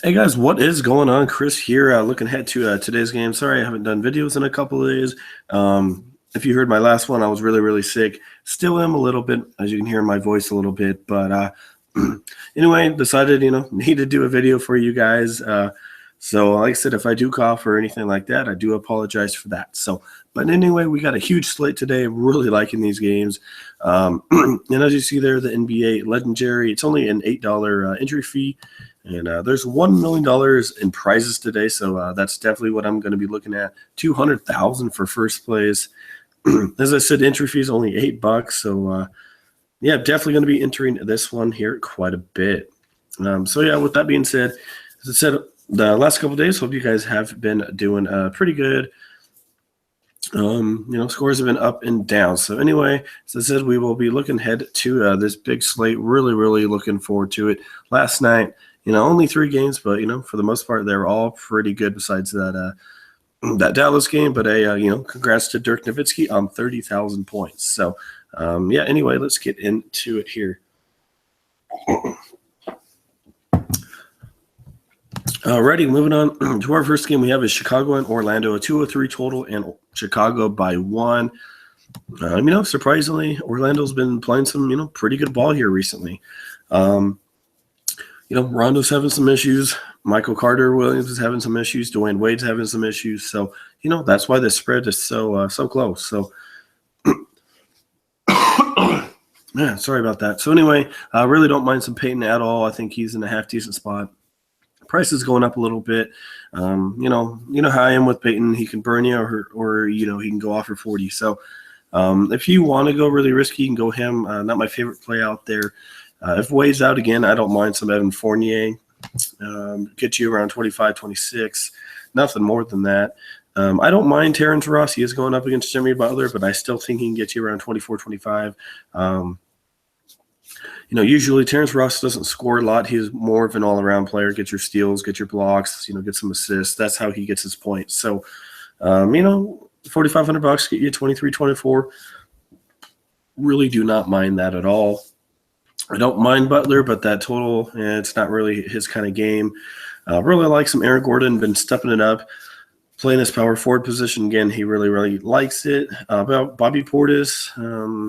Hey guys, what is going on? Chris here, looking ahead to today's game. Sorry, I haven't done videos in a couple of days. If you heard my last one, I was really sick. Still am a little bit, as you can hear in my voice a little bit. But anyway, decided need to do a video for you guys. So like I said, if I do cough or anything like that, I do apologize for that. But anyway, we got a huge slate today. I'm really liking these games. And as you see there, the NBA Legendary, it's only an $8 entry fee. And there's $1 million in prizes today, so that's definitely what I'm going to be looking at. $200,000 for first place. As I said, entry fee is only $8, so yeah, definitely going to be entering this one here quite a bit. So yeah, with that being said, as I said, the last couple of days, hope you guys have been doing pretty good. Scores have been up and down. So anyway, as I said, we will be looking ahead to this big slate. Really looking forward to it. Last night, only 3 games, but for the most part, they were all pretty good. Besides that Dallas game, but congrats to Dirk Nowitzki on 30,000 points. So yeah. Anyway, let's get into it here. Alrighty, moving on to our first game, we have is Chicago and Orlando, a 203 total, and Chicago by 1. Surprisingly, Orlando's been playing some, pretty good ball here recently. Rondo's having some issues. Michael Carter Williams is having some issues. Dwayne Wade's having some issues. So, that's why the spread is so close. So, yeah, sorry about that. So anyway, I really don't mind some Peyton at all. I think he's in a half decent spot. Price is going up a little bit. You know how I am with Peyton. He can burn you, or he can go off for 40. So if you want to go really risky, you can go him. Not my favorite play out there. If Wade's out again, I don't mind some Evan Fournier. Get you around 25, 26. Nothing more than that. I don't mind Terrence Ross. He is going up against Jimmy Butler, but I still think he can get you around 24, 25. Usually Terrence Ross doesn't score a lot. He's more of an all-around player. Get your steals, get your blocks, get some assists. That's how he gets his points. So, $4,500, get you 23, 24. Really do not mind that at all. I don't mind Butler, but that total, it's not really his kind of game. Really like some Aaron Gordon, been stepping it up. Playing his power forward position again, he really likes it. About Bobby Portis,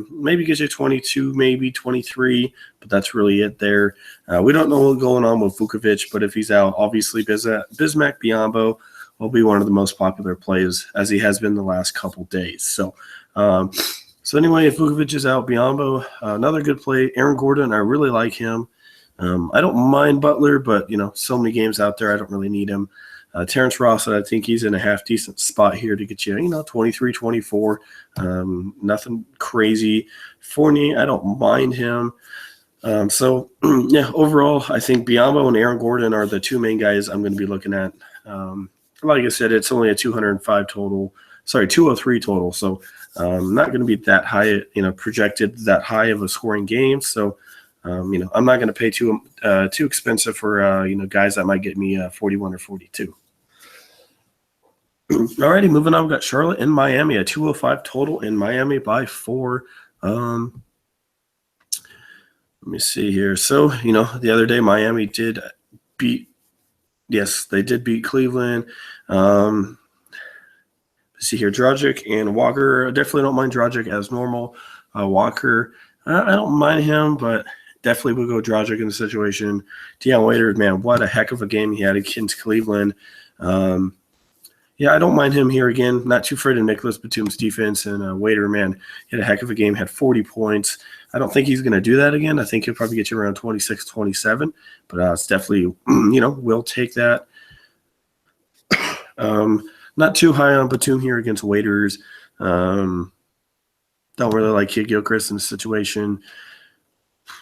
maybe gets you 22, maybe 23, but that's really it there. We don't know what's going on with Vukovic, but if he's out, obviously Bismack Biyombo will be one of the most popular plays, as he has been the last couple days. So anyway, if Vukovic is out, Biyombo, another good play. Aaron Gordon, I really like him. I don't mind Butler, but so many games out there, I don't really need him. Terrence Ross, I think he's in a half decent spot here to get you, 23, 24. Nothing crazy. Fournier, I don't mind him. So yeah, overall, I think Biyombo and Aaron Gordon are the 2 main guys I'm going to be looking at. Like I said, it's only a 203 total. So not going to be that high, projected that high of a scoring game. So, I'm not going to pay too expensive for, guys that might get me 41 or 42. Alrighty, moving on. We've got Charlotte and Miami, a 205 total in Miami by 4. Let me see here. So, the other day Miami did beat Cleveland. Let's see here, Dragic and Walker. I definitely don't mind Dragic as normal. Walker, I don't mind him, but definitely would go Dragic in the situation. Deion Waiters, man, what a heck of a game he had against Cleveland. Yeah, I don't mind him here again. Not too afraid of Nicholas Batum's defense. And Waiter, man, he had a heck of a game, had 40 points. I don't think he's going to do that again. I think he'll probably get you around 26, 27. But it's definitely, we'll take that. Not too high on Batum here against Waiters. Don't really like Kid Gilchrist in the situation.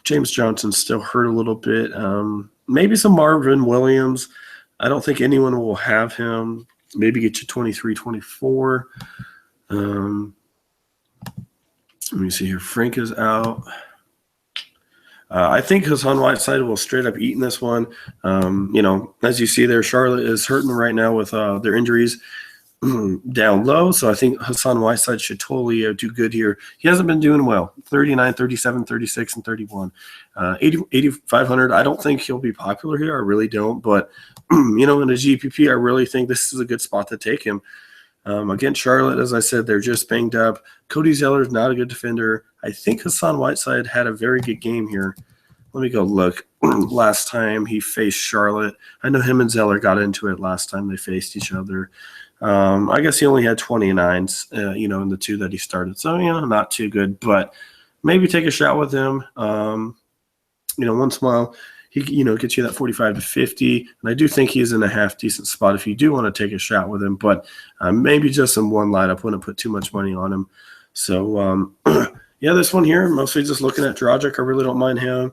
James Johnson's still hurt a little bit. Maybe some Marvin Williams. I don't think anyone will have him. Maybe get you 23, 24. Let me see here. Frank is out. I think Hassan Whiteside will straight up eat in this one. As you see there, Charlotte is hurting right now with their injuries. down low. So I think Hassan Whiteside should totally do good here. He hasn't been doing well. 39, 37, 36, and 31. 8,500. I don't think he'll be popular here. I really don't. But, in a GPP, I really think this is a good spot to take him. Against Charlotte, as I said, they're just banged up. Cody Zeller is not a good defender. I think Hassan Whiteside had a very good game here. Let me go look. Last time he faced Charlotte, I know him and Zeller got into it last time they faced each other. I guess he only had 29s, in the two that he started. So, not too good, but maybe take a shot with him. Once in a while, he, gets you that 45 to 50. And I do think he's in a half decent spot if you do want to take a shot with him, but maybe just in one lineup. Wouldn't put too much money on him. So, this one here, mostly just looking at Dragic. I really don't mind him.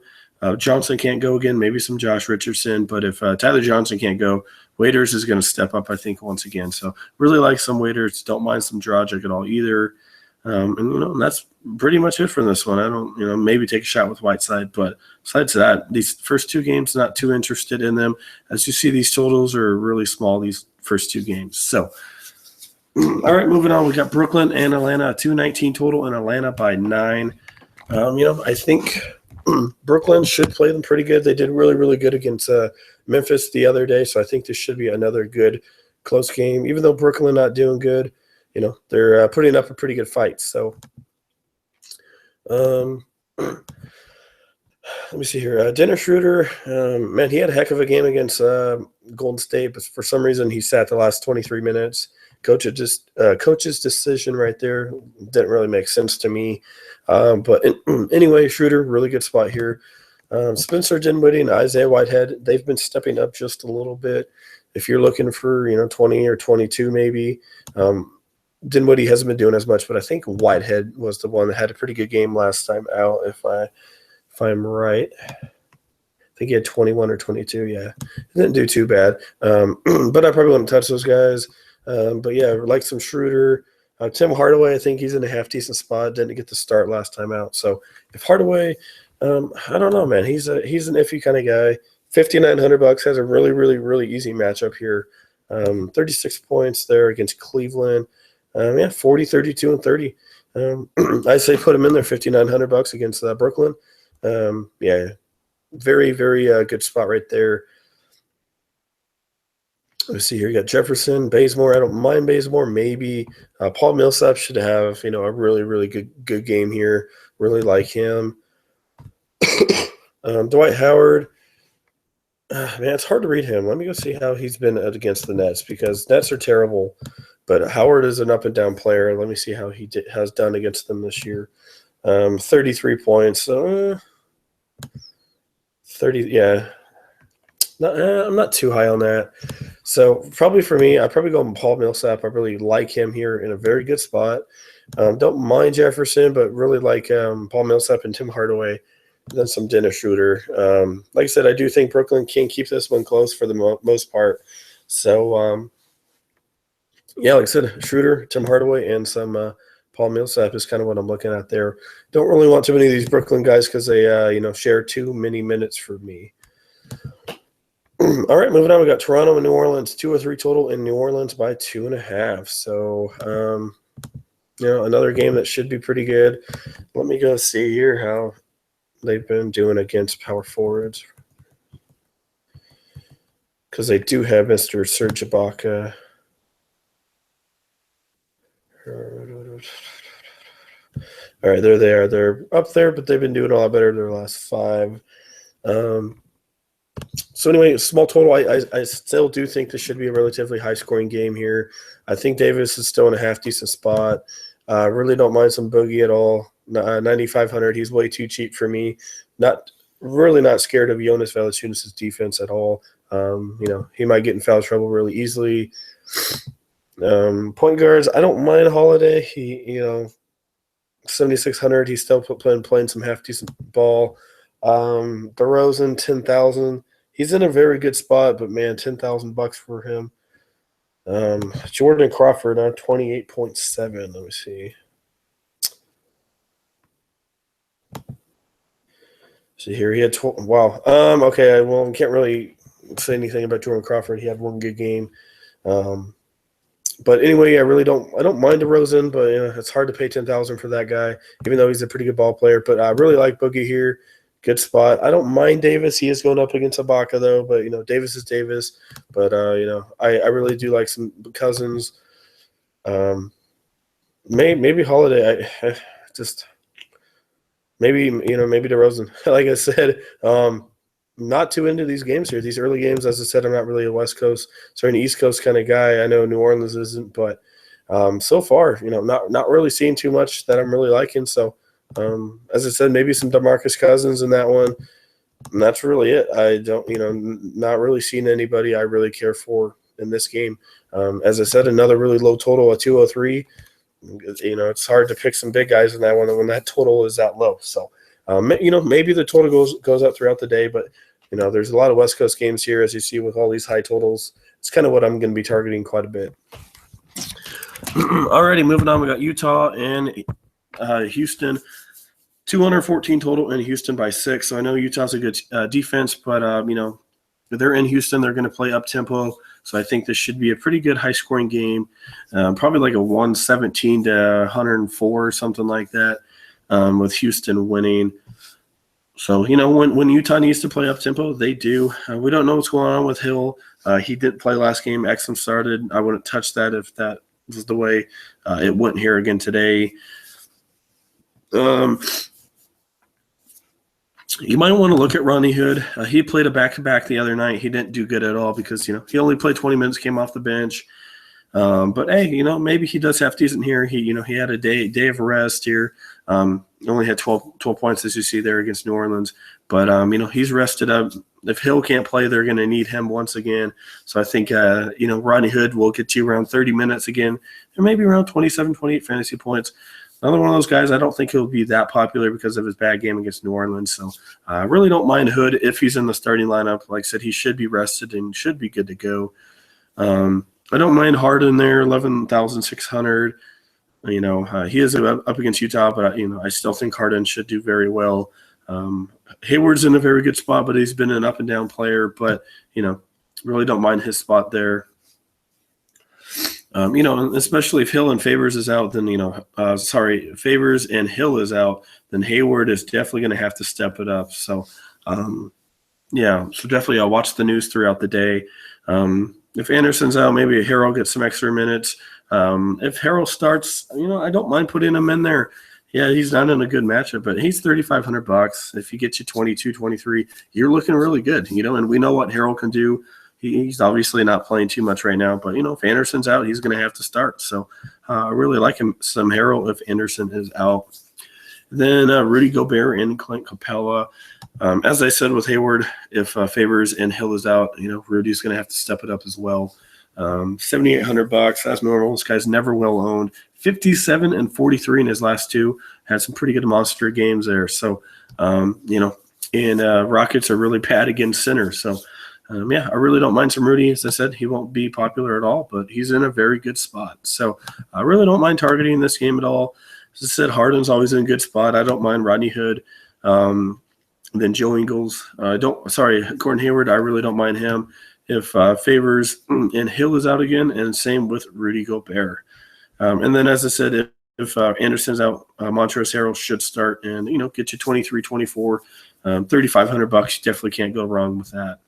Johnson can't go again, maybe some Josh Richardson. But if Tyler Johnson can't go, Waiters is going to step up, I think, once again. So really like some Waiters. Don't mind some Dragic at all either. And that's pretty much it for this one. I don't, maybe take a shot with Whiteside. But besides that, these first two games, not too interested in them. As you see, these totals are really small, these first two games. So, all right, moving on. We got Brooklyn and Atlanta, 219 total, and Atlanta by 9. I think Brooklyn should play them pretty good. They did really, really good against Memphis the other day, so I think this should be another good close game. Even though Brooklyn not doing good, they're putting up a pretty good fight. So, let me see here. Dennis Schroeder, man, he had a heck of a game against Golden State, but for some reason he sat the last 23 minutes. Coach's decision right there didn't really make sense to me. But anyway, Schroeder, really good spot here. Spencer Dinwiddie and Isaiah Whitehead, they've been stepping up just a little bit. If you're looking for 20 or 22 maybe, Dinwiddie hasn't been doing as much, but I think Whitehead was the one that had a pretty good game last time out. If I'm right, I think he had 21 or 22. Yeah, he didn't do too bad. But I probably wouldn't touch those guys. But yeah, like some Schroeder. Tim Hardaway, I think he's in a half decent spot. Didn't get the start last time out. So if Hardaway, I don't know, man. He's an iffy kind of guy. $5,900 has a really, really, really easy matchup here. 36 points there against Cleveland. 40, 32, and 30. I say put him in there. $5,900 against Brooklyn. Very, very good spot right there. Let's see here. You got Jefferson, Bazemore. I don't mind Bazemore. Maybe Paul Millsap should have a really, really good game here. Really like him. Dwight Howard. Man, it's hard to read him. Let me go see how he's been against the Nets because Nets are terrible. But Howard is an up and down player. Let me see how he has done against them this year. 33 points. 30. Yeah. I'm not too high on that. So probably for me, I'd probably go with Paul Millsap. I really like him here in a very good spot. Don't mind Jefferson, but really like Paul Millsap and Tim Hardaway. And then some Dennis Schroeder. Like I said, I do think Brooklyn can keep this one close for the most part. So, like I said, Schroeder, Tim Hardaway, and some Paul Millsap is kind of what I'm looking at there. Don't really want too many of these Brooklyn guys because they, share too many minutes for me. All right, moving on. We got Toronto and New Orleans, 2 or 3 total in New Orleans by 2.5. So, another game that should be pretty good. Let me go see here how they've been doing against power forwards because they do have Mr. Serge Ibaka. All right, there they are. They're up there, but they've been doing a lot better their last 5. So anyway, small total. I still do think this should be a relatively high-scoring game here. I think Davis is still in a half-decent spot. Really don't mind some Boogie at all. 9,500. He's way too cheap for me. Not scared of Jonas Valanciunas' defense at all. He might get in foul trouble really easily. Point guards, I don't mind Holiday. He 7,600. He's still playing some half-decent ball. DeRozan, 10,000. He's in a very good spot, but man, $10,000 for him. Jordan Crawford on 28.7. Let me see. See here, he had wow. Okay, well, can't really say anything about Jordan Crawford. He had one good game. But anyway, I don't mind DeRozan, but it's hard to pay 10,000 for that guy, even though he's a pretty good ball player. But I really like Boogie here. Good spot. I don't mind Davis. He is going up against Ibaka though, but Davis is Davis. But I really do like some Cousins. Maybe Holiday. I just maybe DeRozan. Like I said, not too into these games here. These early games, as I said, I'm not really a West Coast, sorry, an East Coast kind of guy. I know New Orleans isn't, but so far, not really seeing too much that I'm really liking. So, as I said, maybe some DeMarcus Cousins in that one, and that's really it. I don't, not really seeing anybody I really care for in this game. As I said, another really low total at 203. It's hard to pick some big guys in that one when that total is that low. So, maybe the total goes up throughout the day, but there's a lot of West Coast games here, as you see with all these high totals. It's kind of what I'm going to be targeting quite a bit. Alrighty, moving on. We got Utah and Houston. 214 total in Houston by 6. So I know Utah's a good defense, but they're in Houston. They're going to play up tempo. So I think this should be a pretty good high scoring game. Probably like a 117 to 104 or something like that, with Houston winning. So, when Utah needs to play up tempo, they do. We don't know what's going on with Hill. He didn't play last game. Exum started. I wouldn't touch that if that was the way it went here again today. You might want to look at Ronnie Hood. He played a back-to-back the other night. He didn't do good at all because, he only played 20 minutes, came off the bench. But hey, maybe he does half decent here. He had a day of rest here. Only had 12 points, as you see there, against New Orleans. But he's rested up. If Hill can't play, they're going to need him once again. So I think Ronnie Hood will get you around 30 minutes again, and maybe around 27, 28 fantasy points. Another one of those guys. I don't think he'll be that popular because of his bad game against New Orleans. So I really don't mind Hood if he's in the starting lineup. Like I said, he should be rested and should be good to go. I don't mind Harden there, 11,600. He is up against Utah, but I still think Harden should do very well. Hayward's in a very good spot, but he's been an up and down player. But really don't mind his spot there. Especially if Hill and Favors is out, then Favors and Hill is out, then Hayward is definitely going to have to step it up. So, so definitely I'll watch the news throughout the day. If Anderson's out, maybe Harrell gets some extra minutes. If Harrell starts, I don't mind putting him in there. Yeah, he's not in a good matchup, but he's $3,500. If he gets you 22, 23, you're looking really good, and we know what Harrell can do. He's obviously not playing too much right now, but, if Anderson's out, he's going to have to start. So I really like him some Harrell if Anderson is out. Then Rudy Gobert and Clint Capella. As I said with Hayward, if Favors and Hill is out, Rudy's going to have to step it up as well. $7,800 as normal. This guy's never well owned. 57 and 43 in his last two. Had some pretty good monster games there. So, Rockets are really bad against center. So, I really don't mind some Rudy. As I said, he won't be popular at all, but he's in a very good spot. So I really don't mind targeting this game at all. As I said, Harden's always in a good spot. I don't mind Rodney Hood. Then Joe Ingles. Gordon Hayward, I really don't mind him. If Favors and Hill is out again, and same with Rudy Gobert. And then, as I said, if Anderson's out, Montrezl Harrell should start and, get you 23, 24, $3,500. You definitely can't go wrong with that.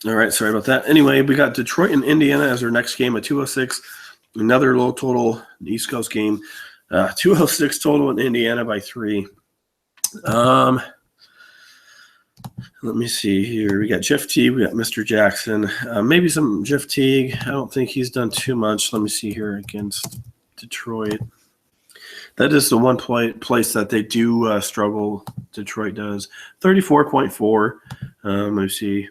All right, sorry about that. Anyway, we got Detroit and Indiana as our next game at 206. Another low total East Coast game. 206 total in Indiana by 3. Let me see here. We got Jeff Teague. We got Mr. Jackson. Maybe some Jeff Teague. I don't think he's done too much. Let me see here against Detroit. That is the one place that they do struggle. Detroit does. 34.4. Let me see.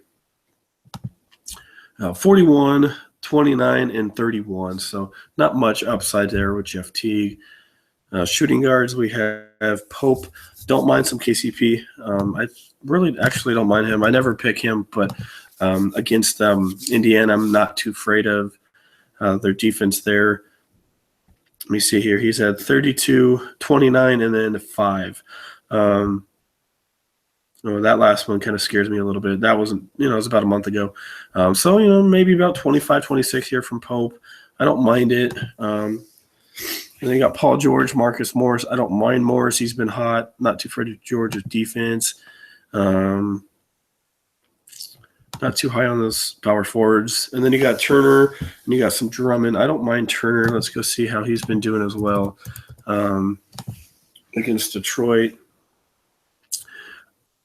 41, 29, and 31. So not much upside there with Jeff Teague. Shooting guards, we have Pope. Don't mind some KCP. I really actually don't mind him. I never pick him, but against Indiana, I'm not too afraid of their defense there. Let me see here. He's at 32, 29, and then 5. Oh, that last one kind of scares me a little bit. That wasn't, it was about a month ago. So, maybe about 25, 26 here from Pope. I don't mind it. And then you got Paul George, Marcus Morris. I don't mind Morris. He's been hot. Not too afraid of George's defense. Not too high on those power forwards. And then you got Turner, and you got some Drummond. I don't mind Turner. Let's go see how he's been doing as well against Detroit.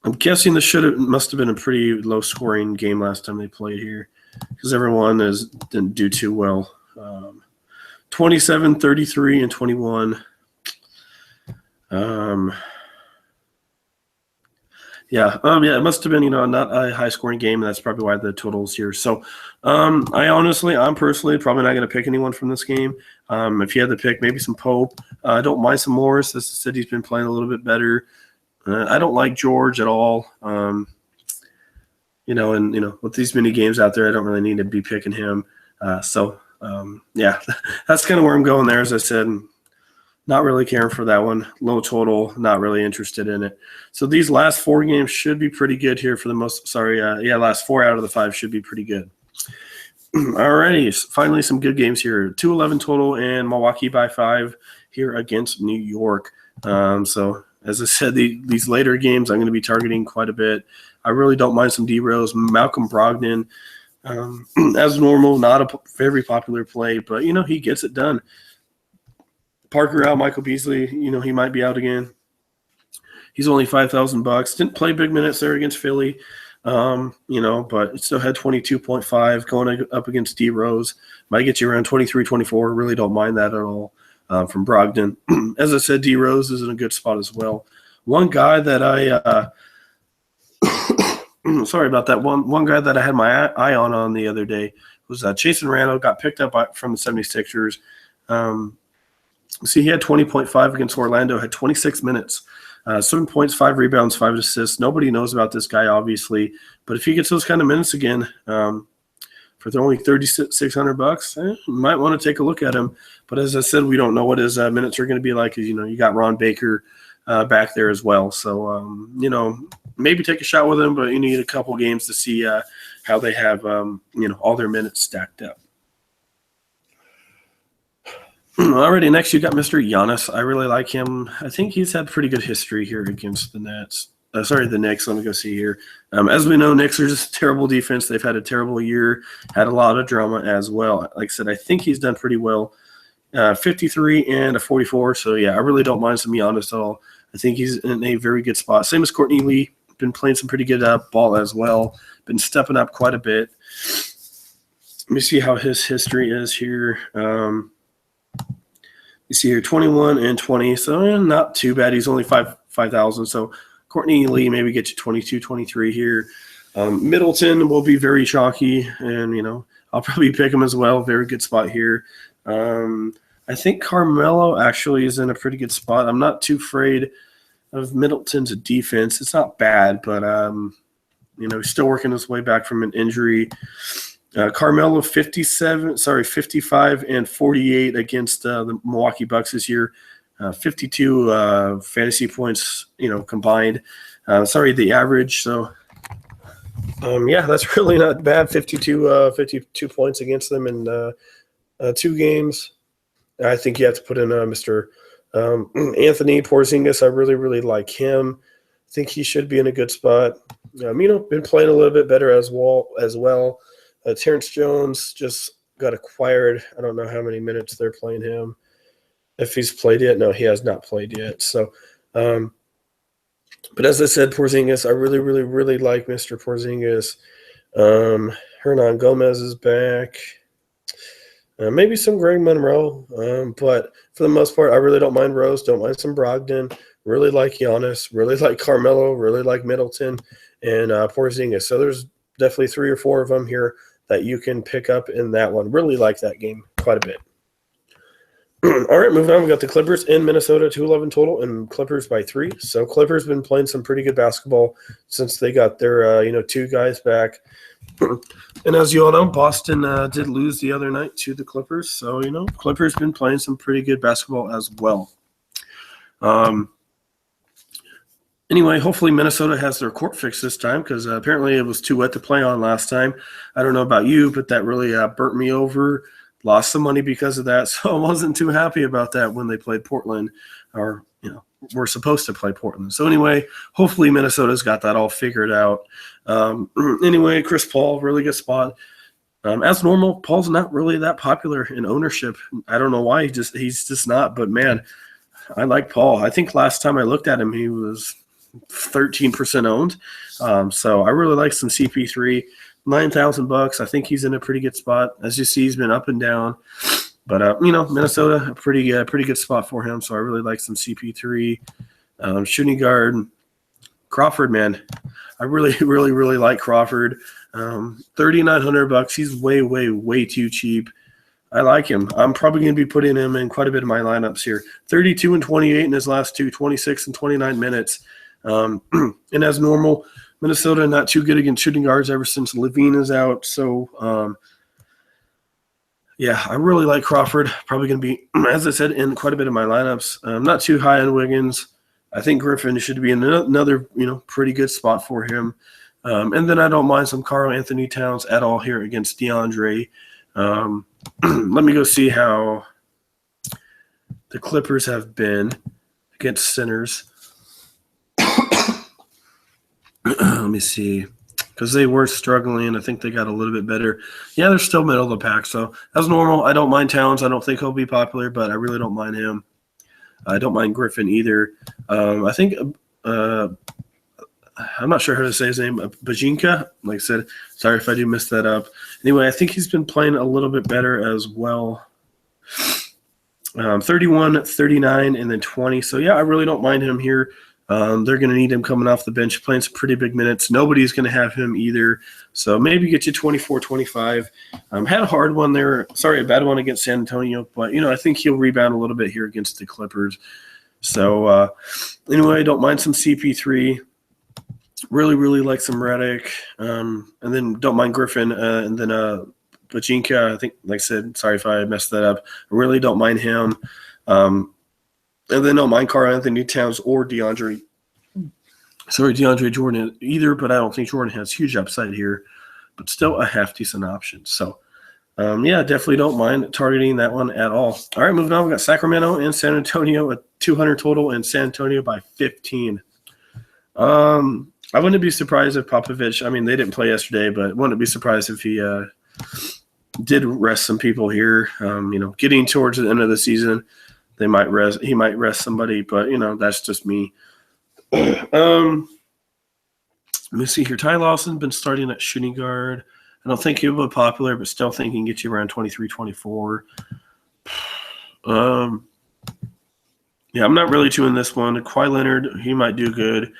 I'm guessing this must have been a pretty low-scoring game last time they played here because everyone didn't do too well. 27, 33, and 21. It must have been, not a high-scoring game, and that's probably why the total's here. So, I'm personally probably not going to pick anyone from this game. If you had to pick, maybe some Pope. I don't mind some Morris. As I said, he's been playing a little bit better. I don't like George at all. With these many games out there, I don't really need to be picking him. That's kind of where I'm going there. As I said, not really caring for that one. Low total, not really interested in it. So these last 4 games should be pretty good here for the most. Last 4 out of the 5 should be pretty good. Alrighty, finally some good games here. 2-11 total and Milwaukee by 5 here against New York. So as I said, these later games I'm going to be targeting quite a bit. I really don't mind some D-Rose. Malcolm Brogdon, as normal, not a very popular play, but, he gets it done. Parker out, Michael Beasley, he might be out again. He's only $5,000. Didn't play big minutes there against Philly, but still had 22.5 going up against D-Rose. Might get you around 23, 24. Really don't mind that at all. From Brogdon. As I said, D-Rose is in a good spot as well. One guy that sorry about that. One guy that I had my eye on the other day was Chasson Randle. Got picked up from the 76ers. He had 20.5 against Orlando, had 26 minutes, 7 points, 5 rebounds, 5 assists. Nobody knows about this guy, obviously. But if he gets those kind of minutes again, for only $3,600, you might want to take a look at him. But as I said, we don't know what his minutes are going to be like. You got Ron Baker back there as well. So, maybe take a shot with him, but you need a couple games to see how they have, all their minutes stacked up. Alrighty, next you got Mr. Giannis. I really like him. I think he's had pretty good history here against the Nets. The Knicks. Let me go see here. As we know, Knicks are just terrible defense. They've had a terrible year, had a lot of drama as well. Like I said, I think he's done pretty well. 53 and a 44. So, I really don't mind some Giannis at all. I think he's in a very good spot. Same as Courtney Lee. Been playing some pretty good ball as well. Been stepping up quite a bit. Let me see how his history is here. You see here, 21 and 20. So, not too bad. He's only 5,000. So, Courtney Lee maybe get you 22, 23 here. Middleton will be very chalky, and, I'll probably pick him as well. Very good spot here. I think Carmelo actually is in a pretty good spot. I'm not too afraid of Middleton's defense. It's not bad, but, he's still working his way back from an injury. Carmelo 55 and 48 against the Milwaukee Bucks this year. 52 fantasy points, combined. The average. So, that's really not bad. 52 points against them in 2 games. I think you have to put in Mr. Anthony Porzingis. I really, really like him. I think he should be in a good spot. Been playing a little bit better as well. Terrence Jones just got acquired. I don't know how many minutes they're playing him. If he's played yet. No, he has not played yet. So, but as I said, Porzingis, I really, really, really like Mr. Porzingis. Hernan Gomez is back. Maybe some Greg Monroe. But for the most part, I really don't mind Rose. Don't mind some Brogdon. Really like Giannis. Really like Carmelo. Really like Middleton and Porzingis. So there's definitely 3 or 4 of them here that you can pick up in that one. Really like that game quite a bit. All right, moving on. We got the Clippers in Minnesota, 2-11 total, and Clippers by 3. So Clippers been playing some pretty good basketball since they got their 2 guys back. And as you all know, Boston did lose the other night to the Clippers. So Clippers been playing some pretty good basketball as well. Anyway, hopefully Minnesota has their court fixed this time because apparently it was too wet to play on last time. I don't know about you, but that really burnt me over. Lost some money because of that, so I wasn't too happy about that when they played Portland, or we're supposed to play Portland. So anyway, hopefully Minnesota's got that all figured out. Anyway, Chris Paul, really good spot. As normal, Paul's not really that popular in ownership. I don't know why. He's just not. But man, I like Paul. I think last time I looked at him, he was 13% owned. So I really like some CP3. $9,000. I think he's in a pretty good spot. As you see, he's been up and down. But Minnesota, a pretty good spot for him. So I really like some CP3. Shooting guard, Crawford, man. I really, really, really like Crawford. $3,900. He's way, way, way too cheap. I like him. I'm probably going to be putting him in quite a bit of my lineups here. 32 and 28 in his last two, 26 and 29 minutes. And as normal, Minnesota not too good against shooting guards ever since Levine is out. So, yeah, I really like Crawford. Probably going to be, as I said, in quite a bit of my lineups. Not too high on Wiggins. I think Griffin should be in another, pretty good spot for him. And then I don't mind some Karl Anthony Towns at all here against DeAndre. Let me go see how the Clippers have been against centers. Let me see. Because they were struggling. I think they got a little bit better. Yeah, they're still middle of the pack. So that's normal. I don't mind Towns. I don't think he'll be popular, but I really don't mind him. I don't mind Griffin either. I think I'm not sure how to say his name. Bajinka, like I said. Sorry if I do mess that up. Anyway, I think he's been playing a little bit better as well. 31, 39, and then 20. So, yeah, I really don't mind him here. They're going to need him coming off the bench, playing some pretty big minutes. Nobody's going to have him either. So maybe get you 24, 25. Had a hard one there. Sorry, a bad one against San Antonio. But, I think he'll rebound a little bit here against the Clippers. So, anyway, I don't mind some CP3. Really, really like some Redick. And then don't mind Griffin. And then Bajinka, I think, like I said, sorry if I messed that up. I really don't mind him. And then don't mind Karl Anthony Towns or DeAndre Jordan either, but I don't think Jordan has huge upside here, but still a half-decent option. So, yeah, definitely don't mind targeting that one at all. All right, moving on. We got Sacramento and San Antonio at 200 total, and San Antonio by 15. I wouldn't be surprised if Popovich – I mean, they didn't play yesterday, but wouldn't be surprised if he did rest some people here. Getting towards the end of the season – he might rest somebody, but that's just me. Let me see here. Ty Lawson's been starting at shooting guard. I don't think he will be popular, but still think he can get you around 23, 24. Yeah, I'm not really doing this one. Kawhi Leonard, he might do good,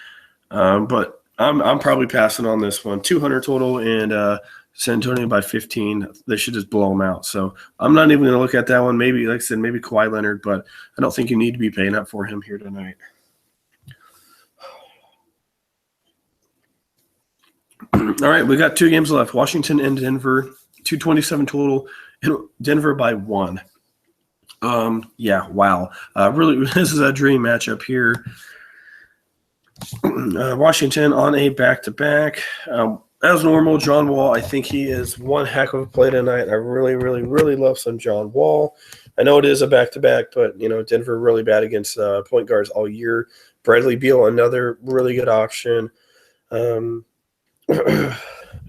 but I'm probably passing on this one. 200 total and San Antonio by 15. They should just blow them out. So I'm not even going to look at that one. Maybe, like I said, maybe Kawhi Leonard, but I don't think you need to be paying up for him here tonight. All right, we got 2 games left. Washington and Denver, 227 total, and Denver by 1. Yeah, wow. Really, this is a dream matchup here. Washington on a back-to-back. As normal, John Wall, I think he is one heck of a play tonight. I really, really, really love some John Wall. I know it is a back-to-back, but, Denver really bad against point guards all year. Bradley Beal, another really good option. Let's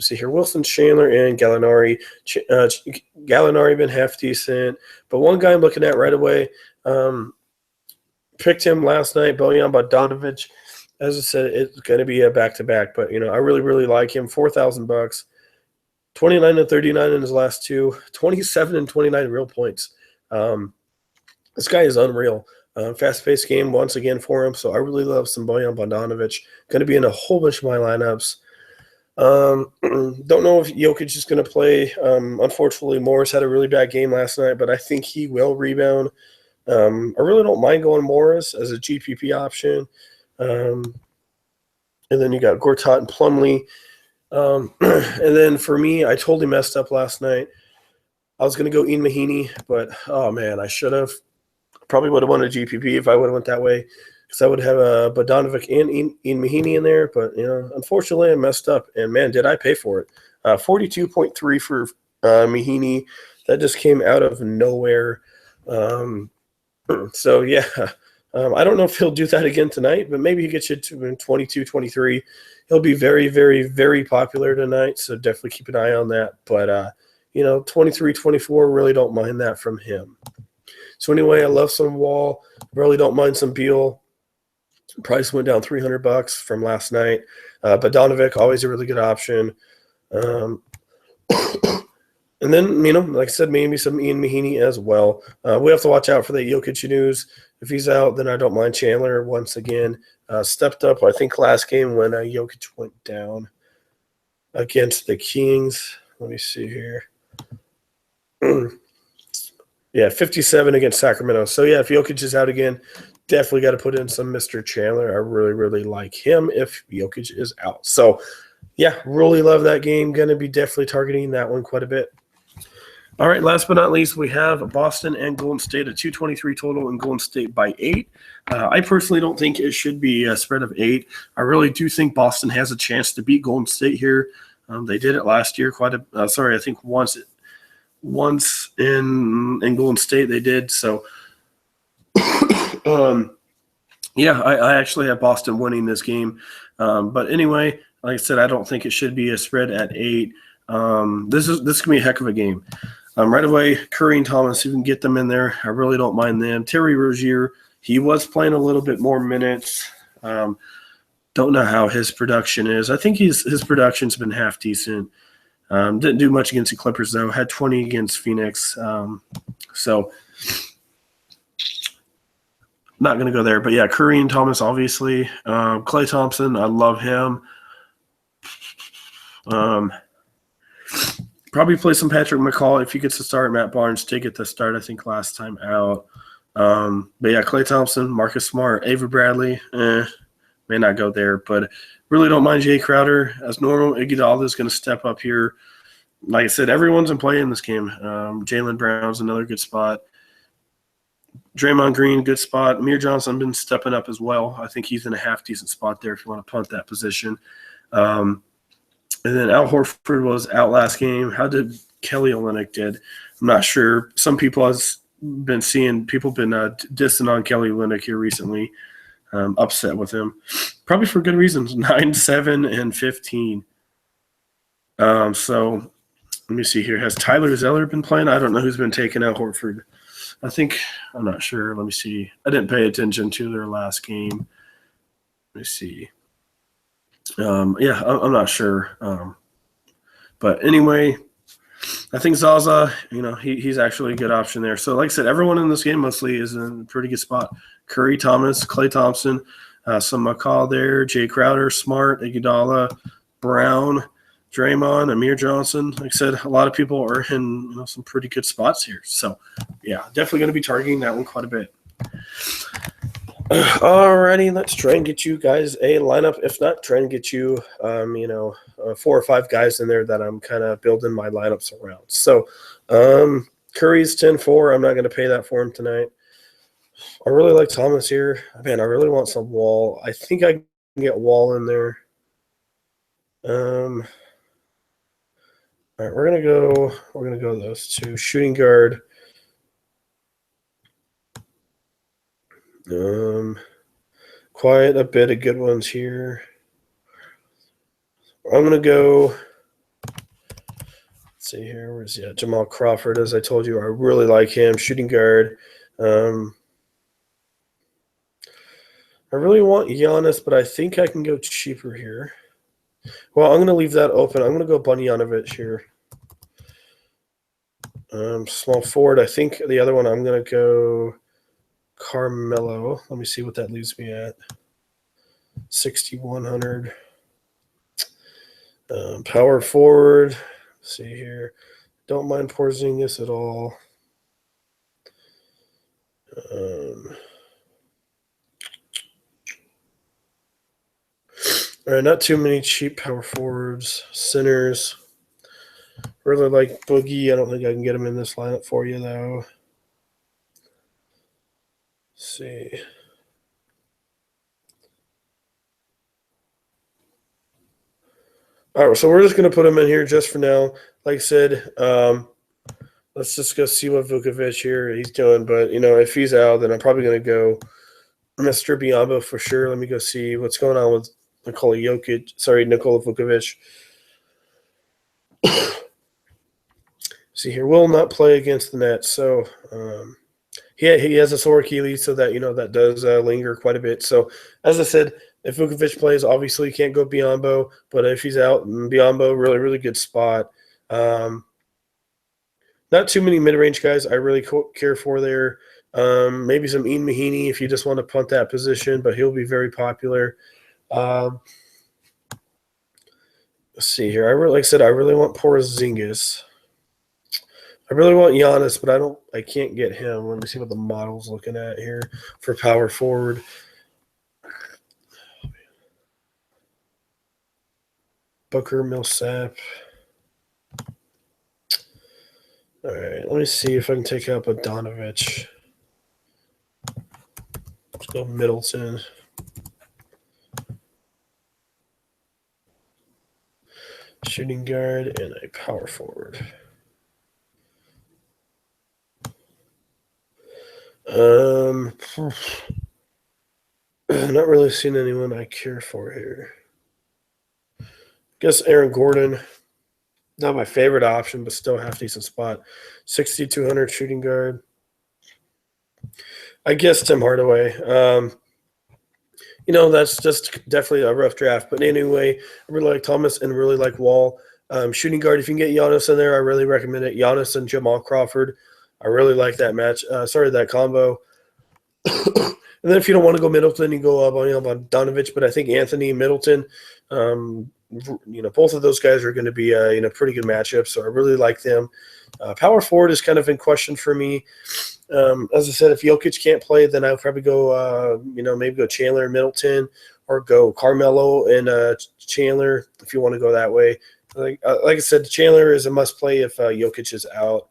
see here. Wilson Chandler and Gallinari. Gallinari been half decent. But one guy I'm looking at right away, picked him last night, Bojan Bogdanovic. As I said, it's going to be a back-to-back, but, I really, really like him. $4,000, 29 and 39 in his last 2, 27 and 29 real points. This guy is unreal. Fast-paced game once again for him, so I really love some Bojan Bogdanovic. Going to be in a whole bunch of my lineups. Don't know if Jokic is going to play. Unfortunately, Morris had a really bad game last night, but I think he will rebound. I really don't mind going Morris as a GPP option. And then you got Gortat and Plumlee. And then for me, I totally messed up last night. I was going to go Ian Mahinmi, but, oh, man, I should have. Probably would have won a GPP if I would have went that way. because I would have Bogdanovic and Ian Mahinmi in there. But, unfortunately, I messed up. And, man, did I pay for it. 42.3 for Mahinmi. That just came out of nowhere. So, yeah. I don't know if he'll do that again tonight, but maybe he gets you to 22, 23. He'll be very, very, very popular tonight, so definitely keep an eye on that. But, 23, 24, really don't mind that from him. So anyway, I love some Wall. Really don't mind some Beal. Price went down $300 from last night. Bogdanovic, always a really good option. And then, like I said, maybe some Ian Mahinmi as well. We have to watch out for the Jokic news. If he's out, then I don't mind Chandler once again. Stepped up, I think, last game when Jokic went down against the Kings. Let me see here. Yeah, 57 against Sacramento. So, yeah, if Jokic is out again, definitely got to put in some Mr. Chandler. I really, really like him if Jokic is out. So, yeah, really love that game. Going to be definitely targeting that one quite a bit. All right, last but not least, we have Boston and Golden State at 223 total and Golden State by 8. I personally don't think it should be a spread of 8. I really do think Boston has a chance to beat Golden State here. They did it last year I think once in Golden State they did. So, yeah, I actually have Boston winning this game. But anyway, like I said, I don't think it should be a spread at 8. This is going to be a heck of a game. Right away, Curry and Thomas, you can get them in there. I really don't mind them. Terry Rozier, he was playing a little bit more minutes. Don't know how his production is. I think his production's been half decent. Didn't do much against the Clippers, though. Had 20 against Phoenix. So not going to go there. But, yeah, Curry and Thomas, obviously. Klay Thompson, I love him. Probably play some Patrick McCall if he gets to start. Matt Barnes did get the start, I think, last time out. But, yeah, Klay Thompson, Marcus Smart, Avery Bradley, may not go there. But really don't mind Jay Crowder. As normal, Iguodala is going to step up here. Like I said, everyone's in play in this game. Jaylen Brown's another good spot. Draymond Green, good spot. Amir Johnson been stepping up as well. I think he's in a half-decent spot there if you want to punt that position. And then Al Horford was out last game. How did Kelly Olynyk did? I'm not sure. Some people have been seeing people been dissing on Kelly Olynyk here recently, upset with him, probably for good reasons. 9, 7, and 15. So let me see here. Has Tyler Zeller been playing? I don't know who's been taking out Horford. I'm not sure. Let me see. I didn't pay attention to their last game. Let me see. Yeah, I'm not sure. But anyway, I think Zaza, he's actually a good option there. So like I said, everyone in this game mostly is in a pretty good spot. Curry, Thomas, Klay Thompson, some McCall there, Jay Crowder, Smart, Iguodala, Brown, Draymond, Amir Johnson. Like I said, a lot of people are in some pretty good spots here. So, yeah, definitely going to be targeting that one quite a bit. Alrighty, let's try and get you guys a lineup. If not, try and get you, 4 or 5 guys in there that I'm kind of building my lineups around. So, Curry's 10-4. I'm not going to pay that for him tonight. I really like Thomas here. Man, I really want some Wall. I think I can get Wall in there. All right, we're gonna go those two. Shooting guard. Quite a bit of good ones here. I'm gonna go. Let's see here. Where's Jamal Crawford? As I told you, I really like him. Shooting guard. I really want Giannis, but I think I can go cheaper here. Well, I'm gonna leave that open. I'm gonna go Bunyanovich here. Small forward. I think the other one I'm gonna go Carmelo. Let me see what that leaves me at. 6,100. Power forward. Let's see here. Don't mind Porzingis at all. All right, not too many cheap power forwards. Centers. Really like Boogie. I don't think I can get him in this lineup for you, though. Let's see. All right, so we're just going to put him in here just for now. Like I said, let's just go see what Vukovic here he's doing. But, if he's out, then I'm probably going to go Mr. Biombo for sure. Let me go see what's going on with Nikola Vukovic. See here, will not play against the Nets. So he has a sore Achilles, so that that does linger quite a bit. So as I said, if Vukovic plays, obviously you can't go Biombo, but if he's out, Biombo, really, really good spot. Not too many mid-range guys I really care for there. Maybe some Ian Mahiney if you just want to punt that position, but he'll be very popular. Let's see here. I really want Porzingis. I really want Giannis, but I can't get him. Let me see what the model's looking at here for power forward. Booker, Millsap. All right, let me see if I can take out Bogdanovich. Let's go Middleton. Shooting guard and a power forward. Not really seeing anyone I care for here. Guess Aaron Gordon. Not my favorite option, but still half decent spot. 6,200 shooting guard. I guess Tim Hardaway. That's just definitely a rough draft. But anyway, I really like Thomas and really like Wall. Shooting guard, if you can get Giannis in there, I really recommend it. Giannis and Jamal Crawford. I really like that match. That combo. And then if you don't want to go Middleton, you go Bogdanovich. But I think Anthony Middleton, both of those guys are going to be pretty good matchups. So I really like them. Power forward is kind of in question for me. As I said, if Jokic can't play, then I'll probably go, maybe go Chandler and Middleton, or go Carmelo and Chandler if you want to go that way. Like I said, Chandler is a must play if Jokic is out.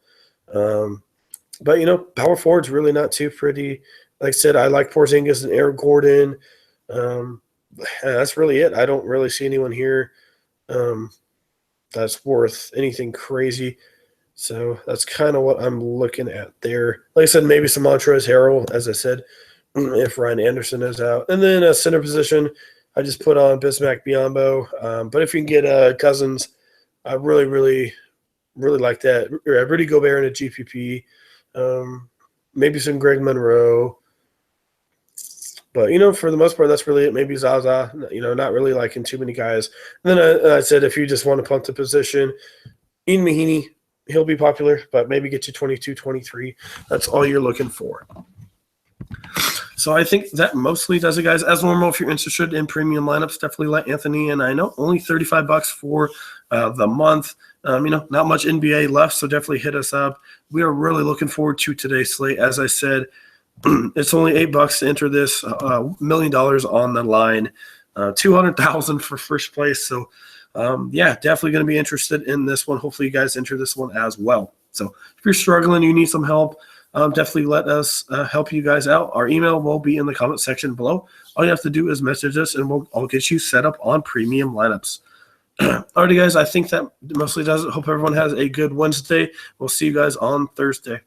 But power forward's really not too pretty. Like I said, I like Porzingis and Aaron Gordon. That's really it. I don't really see anyone here that's worth anything crazy. So that's kind of what I'm looking at there. Like I said, maybe some Montrezl Harrell, as I said, if Ryan Anderson is out. And then a center position, I just put on Bismack Biyombo. But if you can get Cousins, I really, really, really like that. Rudy Gobert in a GPP. Maybe some Greg Monroe. But, for the most part, that's really it. Maybe Zaza, not really liking too many guys. And then I said if you just want to punt the position, Ian Mahiney, he'll be popular, but maybe get you 22, 23. That's all you're looking for. So I think that mostly does it, guys. As normal, if you're interested in premium lineups, definitely let Anthony in. I know only $35 for the month. Not much NBA left, so definitely hit us up. We are really looking forward to today's slate. As I said, it's only $8 to enter this $1 million on the line, $200,000 for first place. So, definitely going to be interested in this one. Hopefully, you guys enter this one as well. So, if you're struggling, you need some help, definitely let us help you guys out. Our email will be in the comment section below. All you have to do is message us, and I'll get you set up on premium lineups. Alrighty, guys, I think that mostly does it. Hope everyone has a good Wednesday. We'll see you guys on Thursday.